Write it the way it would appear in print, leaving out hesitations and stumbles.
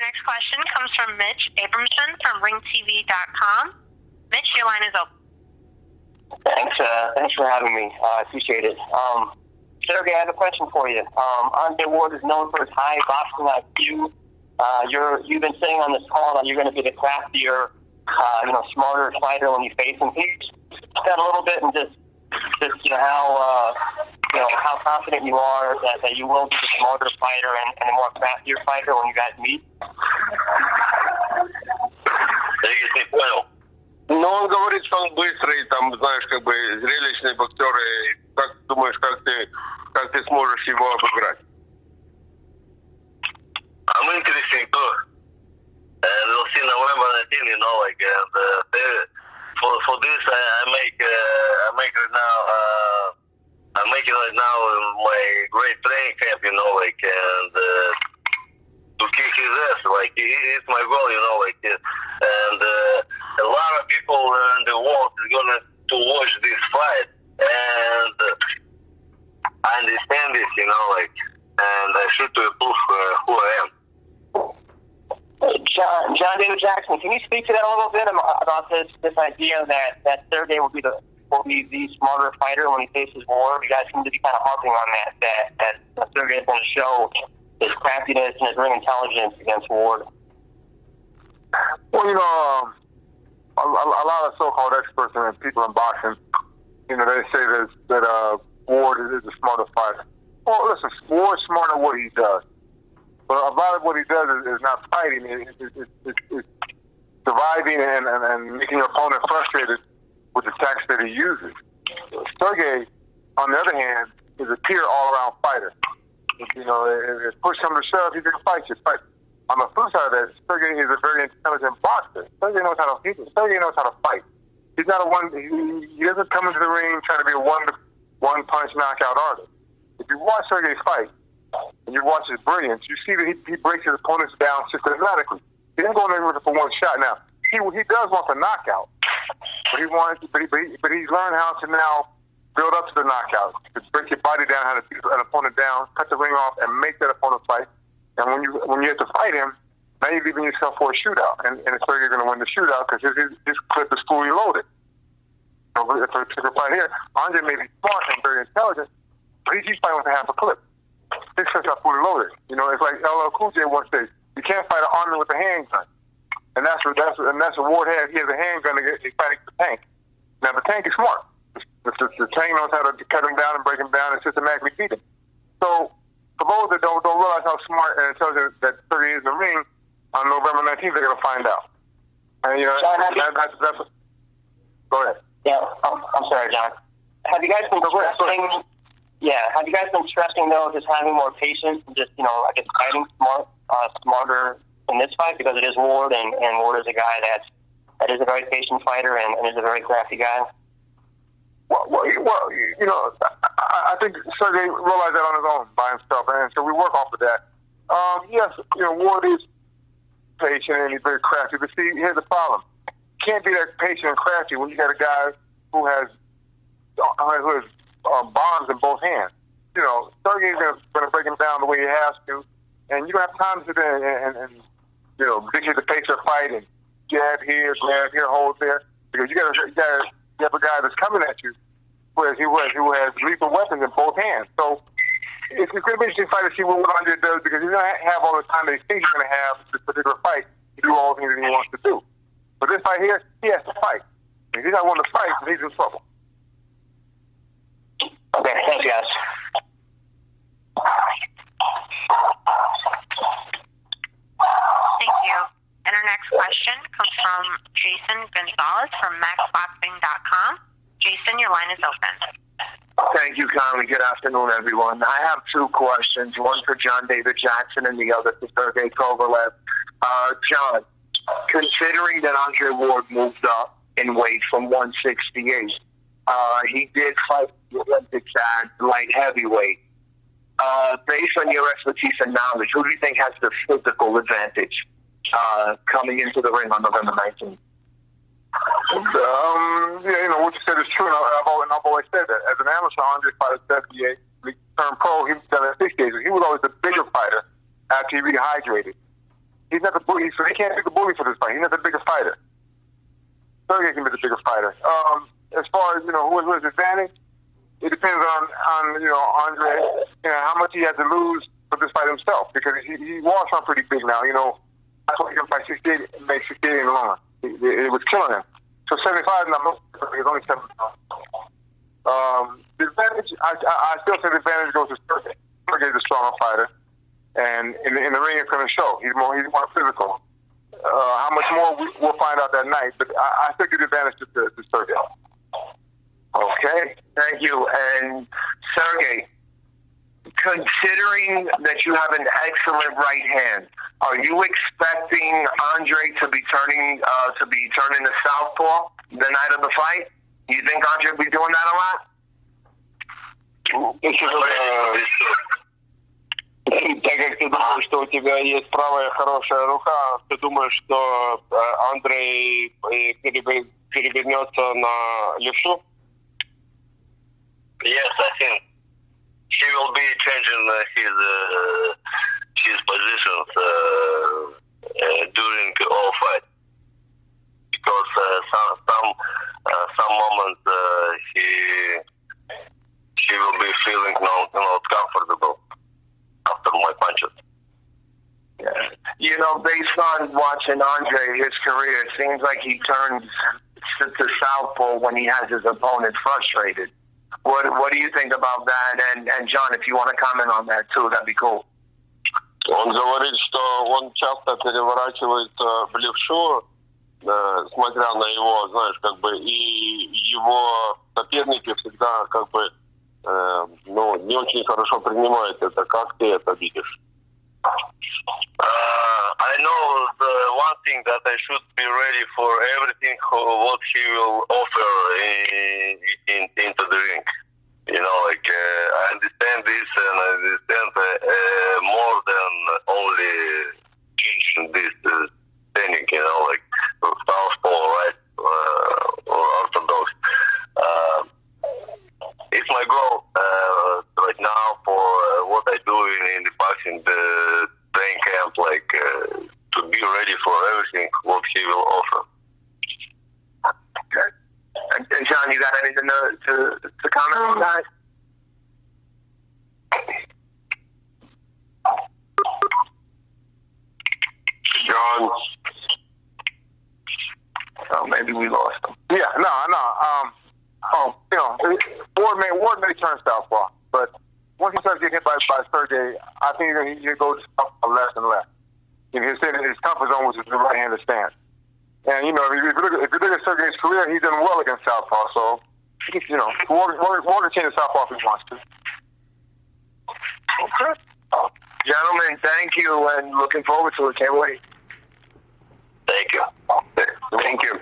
next question comes from Mitch Abramson from ringtv.com. Mitch, your line is open. Thanks for having me. I appreciate it. Sergey, I have a question for you. Andre Ward is known for his high boxing IQ. You've been saying on this call that you're going to be the craftier, smarter fighter when you face him. Can you just that a little bit and just how confident you are that you will be the smarter fighter and a more craftier fighter when you guys meet? Я не понял. Ну, он говорит, что он быстрый, там, знаешь, как бы зрелищный боксер. И как думаешь, как ты сможешь его обыграть? I'm interesting too. And we'll see November 19, for this I make it now. I'm making it now my great training camp, and to kick his ass, it's my goal, and a lot of people in the world is gonna to watch this fight, and I understand this, and I should to prove who I am. John David Jackson, can you speak to that a little bit about this idea that Sergey will be the smarter fighter when he faces Ward? You guys seem to be kind of harping on that Sergey is going to show his craftiness and his ring intelligence against Ward. Well, a lot of so-called experts and people in boxing, they say that Ward is a smarter fighter. Well, listen, Ward's smart at what he does. But a lot of what he does is not fighting. It's surviving and making your opponent frustrated with the tactics that he uses. Sergey, on the other hand, is a pure all-around fighter. If push comes to shove, he's going to fight you. But on the flip side of that, Sergey is a very intelligent boxer. Sergey knows how to fight. He's not he doesn't come into the ring trying to be a one-punch knockout artist. If you watch Sergey fight, and you watch his brilliance, you see that he breaks his opponents down systematically. He doesn't go in there for one shot. Now, he does want the knockout, but he's learned how to now build up to the knockout, to break your body down, how to beat an opponent down, cut the ring off, and make that opponent fight. And when you have to fight him, now you're leaving yourself for a shootout, and it's where you're going to win the shootout because his clip is fully loaded. So if I took a fight here, Andre may be smart and very intelligent, but he's fighting with a half a clip. His clips are fully loaded. It's like LL Cool J once said, you can't fight an army with a handgun. And that's what Ward has. He has a handgun he's fighting the tank. Now the tank is smart. The tank knows how to cut him down and break him down and systematically beat him. So for those that don't realize how smart and intelligent that Sergey is in the ring, on November 19th they're gonna find out. And that's go ahead. Yeah, I'm sorry, John. Have you guys been stressing? Yeah, have you guys been stressing though, just having more patience and just fighting smarter in this fight because it is Ward and Ward is a guy that is a very patient fighter and is a very crafty guy. Well, I think Sergey realized that on his own by himself, and so we work off of that. Yes, Ward is patient and he's very crafty, but see, here's the problem: you can't be that patient and crafty when you got a guy who has bombs in both hands. Sergey's going to break him down the way he has to, and you don't have time to sit there and dictate the pace of the fight and jab here, hold there, because you have a guy that's coming at you who has lethal weapons in both hands. So it's going to be interesting fight to see what Andre does, because he's going to have all the time that he thinks he's going to have this particular fight to do all the things that he wants to do. But this fight here, he has to fight. If he's not willing to fight, then he's in trouble. Okay, thanks, guys. Thank you. And our next question comes from Jason Gonzalez from MaxBoxing.com. Jason, your line is open. Thank you, Conley. Good afternoon, everyone. I have two questions, one for John David Jackson and the other for Sergey Kovalev. John, considering that Andre Ward moved up in weight from 168, he did fight the Olympics at light heavyweight. Based on your expertise and knowledge, who do you think has the physical advantage coming into the ring on November 19th? What you said is true, and I've always said that. As an amateur, Andre fought at 78. He turned pro, he was done at 68. He was always the bigger fighter after he rehydrated. He's not the bully, so he can't be the bully for this fight. He's not the biggest fighter. Sergey can be the bigger fighter. As far as, who is his advantage, it depends on Andre, how much he has to lose for this fight himself, because he walks on pretty big now, That's why he can fight 68 and make 68 and longer. It was killing him. So 75 is not much, he's only 7 pounds. The advantage, I still say the advantage goes to Sergey. Sergey's a stronger fighter, and in the ring it's going to show. He's more physical. How much more we'll find out that night, but I still give the advantage to Sergey. Okay, thank you. And Sergey, considering that you have an excellent right hand, are you expecting Andre to be turning to southpaw the night of the fight? You think Andre will be doing that a lot? Так как ты думаешь, что у тебя есть правая хорошая рука, ты думаешь, что Андрей перевернется на левшу? Yes, I think he will be changing his positions during all fight, because some moments he will be feeling not comfortable after my punches. Yeah. Based on watching Andre, his career, it seems like he turns to southpaw when he has his opponent frustrated. What do you think about that? And John, if you want to comment on that too, that'd be cool. Он говорит, что он часто переворачивается в левшу, смотря на его, знаешь, и его соперники всегда не очень хорошо принимают это. Как ты это видишь? I know the one thing, that I should be ready for everything what he will offer into the ring. I understand this, and I understand more than only changing this technique, southpaw, right, or orthodox. It's my goal right now for what I do in the boxing, the training camp, to be ready for everything what he will offer. Okay. And John, you got anything to comment on that? John. Oh, maybe we lost him. Yeah, no. Ward may turn southpaw, but once he starts getting hit by Sergey, I think he goes less and less. His comfort zone was his right-handed stance. And, if you look at Sergey's career, he's done well against southpaw. So, Ward can change the southpaw if he wants to. Okay. Gentlemen, thank you, and looking forward to it. Can't wait. Thank you. Thank you.